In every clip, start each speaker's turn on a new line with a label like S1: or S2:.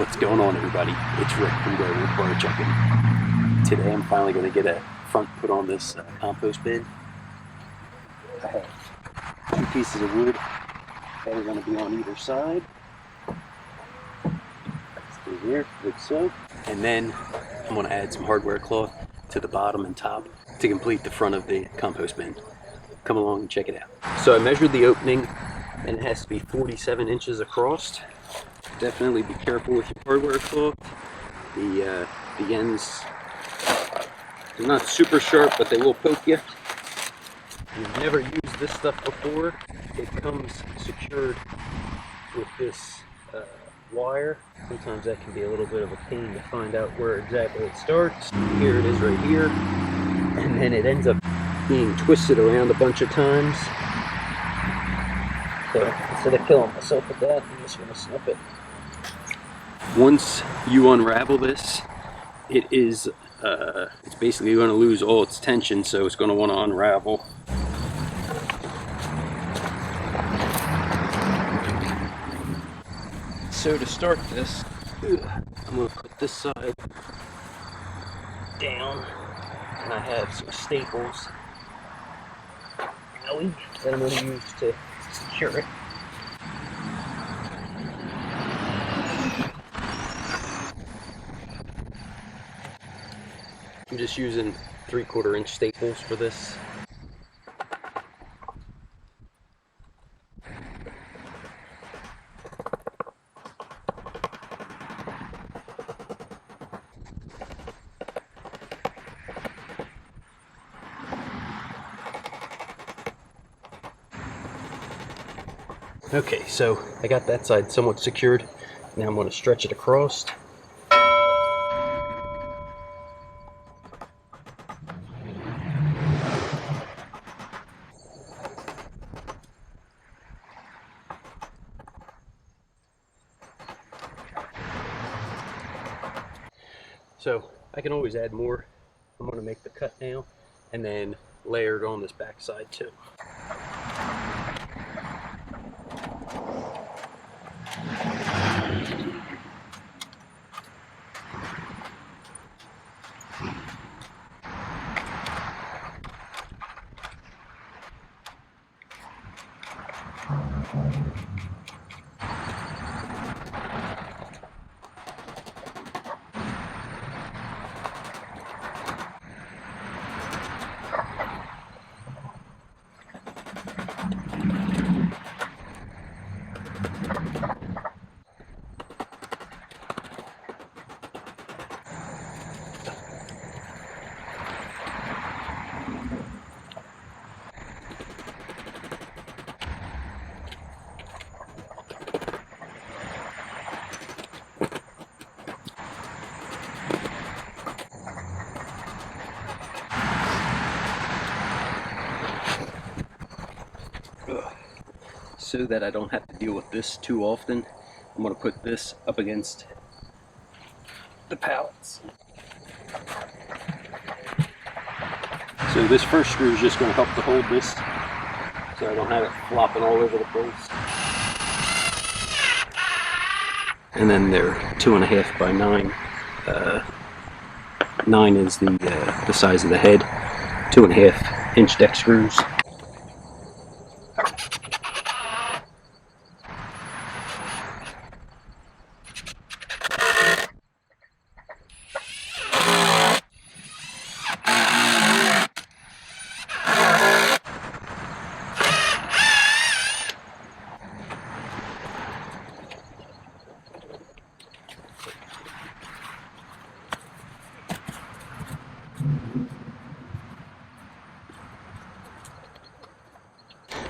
S1: What's going on, everybody? It's Rick from Barchuckin. Today I'm finally going to get a front put on this compost bin. I have 2 pieces of wood that are going to be on either side. Stay here, like so. And then I'm going to add some hardware cloth to the bottom and top to complete the front of the compost bin. Come along and check it out. So I measured the opening, and it has to be 47 inches across. Definitely be careful with your hardware cloth. The ends are not super sharp, but they will poke you. If you've never used this stuff before, it comes secured with this wire. Sometimes that can be a little bit of a pain to find out where exactly it starts. Here it is right here, and then it ends up being twisted around a bunch of times. So instead of killing myself with that, I'm just going to snip it. Once you unravel this, it's basically going to lose all its tension, so it's going to want to unravel. So to start this, I'm going to put this side down, and I have some staples that I'm going to use to secure it. I'm just using 3/4 inch staples for this. Okay, so I got that side somewhat secured. Now I'm going to stretch it across. So I can always add more. I'm going to make the cut now and then layer it on this back side too. So that I don't have to deal with this too often, I'm going to put this up against the pallets. So this first screw is just going to help to hold this so I don't have it flopping all over the place. And then they're 2.5 by 9. 9 is the size of the head. 2.5 inch deck screws.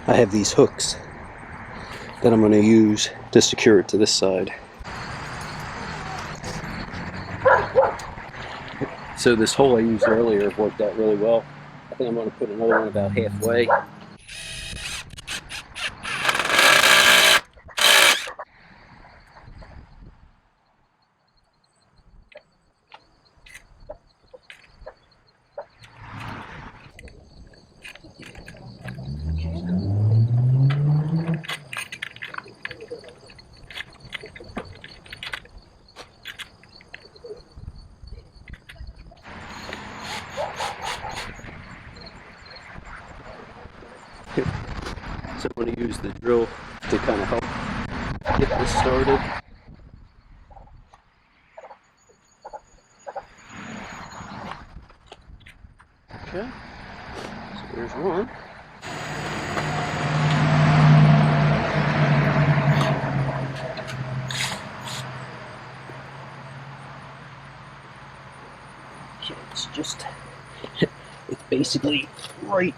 S1: I have these hooks that I'm going to use to secure it to this side. So this hole I used earlier worked out really well. I think I'm going to put another one about halfway. So I'm going to use the drill to kind of help get this started. Okay, so there's one. Okay, it's just, it's basically right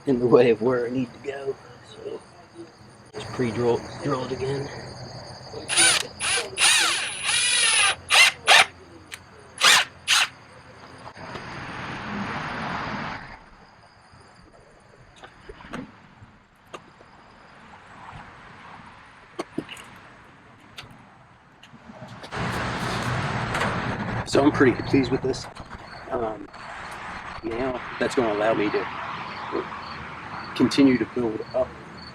S1: in the way of where I need to go. So just pre-drill it again. So I'm pretty pleased with this. Now that's going to allow me to continue to build up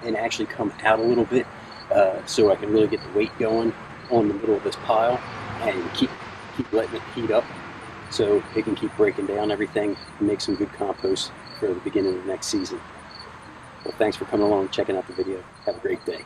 S1: and actually come out a little bit, so I can really get the weight going on the middle of this pile and keep letting it heat up so it can keep breaking down everything and make some good compost for the beginning of the next season. Well, thanks for coming along and checking out the video. Have a great day.